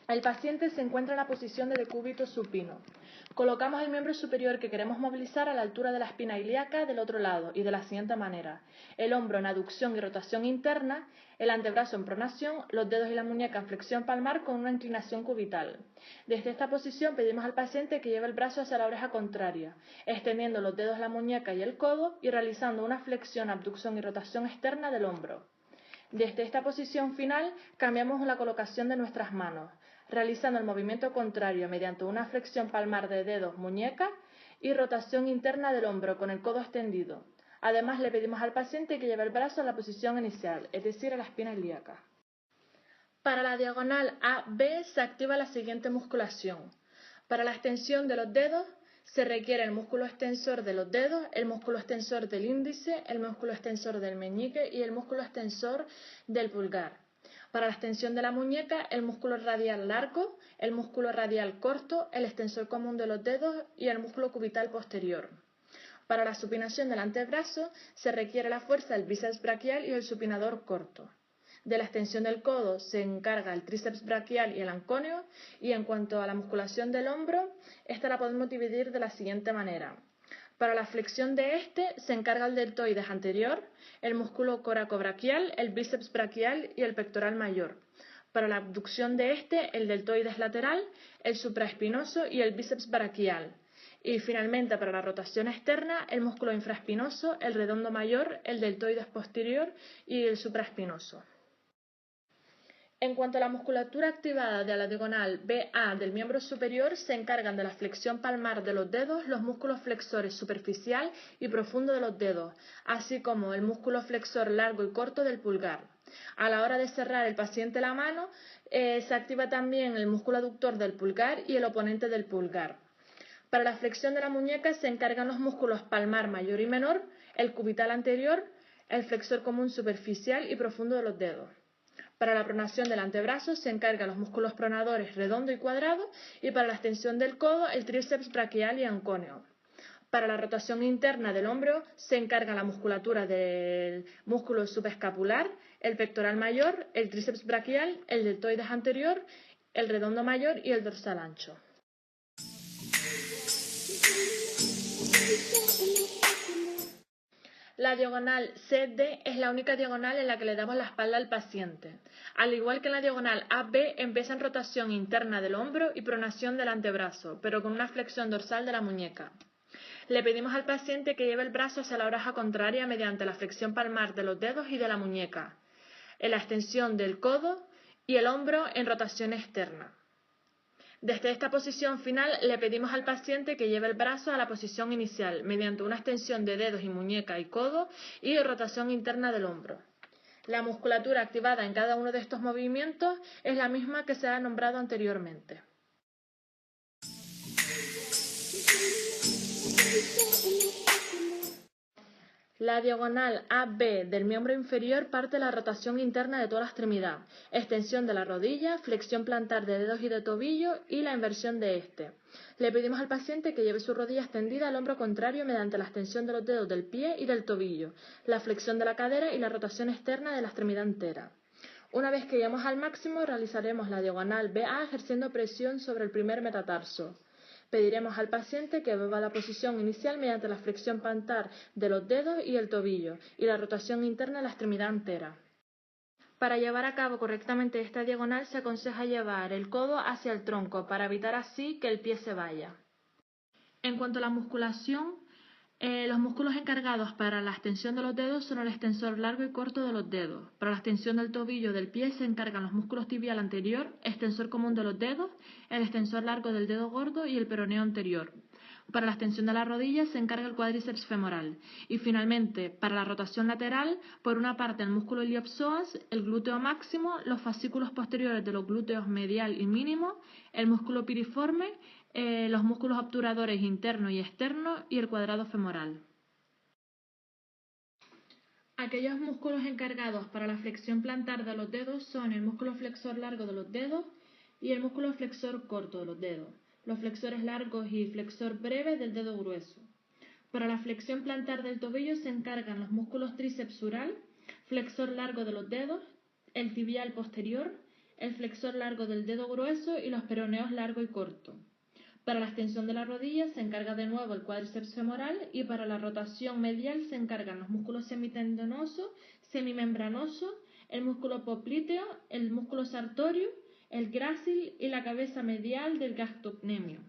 El paciente se encuentra en la posición de decúbito supino. Colocamos el miembro superior que queremos movilizar a la altura de la espina ilíaca del otro lado y de la siguiente manera: el hombro en aducción y rotación interna, el antebrazo en pronación, los dedos y la muñeca en flexión palmar con una inclinación cubital. Desde esta posición pedimos al paciente que lleve el brazo hacia la oreja contraria, extendiendo los dedos, la muñeca y el codo y realizando una flexión, abducción y rotación externa del hombro. Desde esta posición final cambiamos la colocación de nuestras manos, realizando el movimiento contrario mediante una flexión palmar de dedos, muñeca y rotación interna del hombro con el codo extendido. Además, le pedimos al paciente que lleve el brazo a la posición inicial, es decir, a la espina ilíaca. Para la diagonal AB se activa la siguiente musculación. Para la extensión de los dedos se requiere el músculo extensor de los dedos, el músculo extensor del índice, el músculo extensor del meñique y el músculo extensor del pulgar. Para la extensión de la muñeca, el músculo radial largo, el músculo radial corto, el extensor común de los dedos y el músculo cubital posterior. Para la supinación del antebrazo se requiere la fuerza del bíceps braquial y el supinador corto. De la extensión del codo se encarga el tríceps braquial y el ancóneo, y en cuanto a la musculación del hombro, esta la podemos dividir de la siguiente manera. Para la flexión de este se encarga el deltoides anterior, el músculo coracobraquial, el bíceps braquial y el pectoral mayor. Para la abducción de este, el deltoides lateral, el supraespinoso y el bíceps braquial. Y finalmente, para la rotación externa, el músculo infraespinoso, el redondo mayor, el deltoides posterior y el supraespinoso. En cuanto a la musculatura activada de la diagonal BA del miembro superior, se encargan de la flexión palmar de los dedos, los músculos flexores superficial y profundo de los dedos, así como el músculo flexor largo y corto del pulgar. A la hora de cerrar el paciente la mano, se activa también el músculo aductor del pulgar y el oponente del pulgar. Para la flexión de la muñeca se encargan los músculos palmar mayor y menor, el cubital anterior, el flexor común superficial y profundo de los dedos. Para la pronación del antebrazo se encargan los músculos pronadores redondo y cuadrado, y para la extensión del codo el tríceps braquial y ancóneo. Para la rotación interna del hombro se encarga la musculatura del músculo subescapular, el pectoral mayor, el tríceps braquial, el deltoides anterior, el redondo mayor y el dorsal ancho. La diagonal CD es la única diagonal en la que le damos la espalda al paciente. Al igual que en la diagonal AB, empieza en rotación interna del hombro y pronación del antebrazo, pero con una flexión dorsal de la muñeca. Le pedimos al paciente que lleve el brazo hacia la oreja contraria mediante la flexión palmar de los dedos y de la muñeca, en la extensión del codo y el hombro en rotación externa. Desde esta posición final le pedimos al paciente que lleve el brazo a la posición inicial mediante una extensión de dedos y muñeca y codo y rotación interna del hombro. La musculatura activada en cada uno de estos movimientos es la misma que se ha nombrado anteriormente. La diagonal AB del miembro inferior parte de la rotación interna de toda la extremidad, extensión de la rodilla, flexión plantar de dedos y de tobillo y la inversión de este. Le pedimos al paciente que lleve su rodilla extendida al hombro contrario mediante la extensión de los dedos del pie y del tobillo, la flexión de la cadera y la rotación externa de la extremidad entera. Una vez que lleguemos al máximo, realizaremos la diagonal BA ejerciendo presión sobre el primer metatarso. Pediremos al paciente que vuelva a la posición inicial mediante la flexión plantar de los dedos y el tobillo y la rotación interna de la extremidad entera. Para llevar a cabo correctamente esta diagonal se aconseja llevar el codo hacia el tronco para evitar así que el pie se vaya. En cuanto a la musculación, los músculos encargados para la extensión de los dedos son el extensor largo y corto de los dedos. Para la extensión del tobillo del pie se encargan los músculos tibial anterior, extensor común de los dedos, el extensor largo del dedo gordo y el peroneo anterior. Para la extensión de la rodilla se encarga el cuádriceps femoral. Y finalmente, para la rotación lateral, por una parte el músculo iliopsoas, el glúteo máximo, los fascículos posteriores de los glúteos medial y mínimo, el músculo piriforme, los músculos obturadores interno y externo y el cuadrado femoral. Aquellos músculos encargados para la flexión plantar de los dedos son el músculo flexor largo de los dedos y el músculo flexor corto de los dedos, los flexores largos y flexor breve del dedo grueso. Para la flexión plantar del tobillo se encargan los músculos tríceps sural, flexor largo de los dedos, el tibial posterior, el flexor largo del dedo grueso y los peroneos largo y corto. Para la extensión de la rodilla se encarga de nuevo el cuádriceps femoral y para la rotación medial se encargan los músculos semitendinoso, semimembranoso, el músculo popliteo, el músculo sartorio, el grácil y la cabeza medial del gastrocnemio.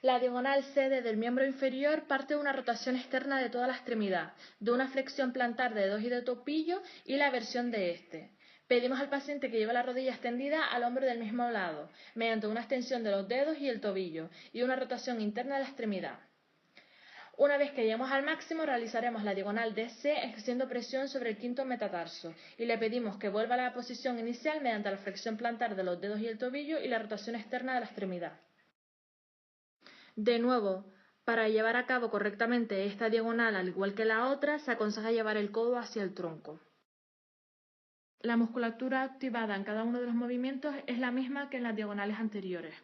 La diagonal CD del miembro inferior parte de una rotación externa de toda la extremidad, de una flexión plantar de dedos y de tobillo y la versión de este. Pedimos al paciente que lleve la rodilla extendida al hombro del mismo lado, mediante una extensión de los dedos y el tobillo, y una rotación interna de la extremidad. Una vez que lleguemos al máximo, realizaremos la diagonal DC ejerciendo presión sobre el quinto metatarso y le pedimos que vuelva a la posición inicial mediante la flexión plantar de los dedos y el tobillo y la rotación externa de la extremidad. De nuevo, para llevar a cabo correctamente esta diagonal al igual que la otra, se aconseja llevar el codo hacia el tronco. La musculatura activada en cada uno de los movimientos es la misma que en las diagonales anteriores.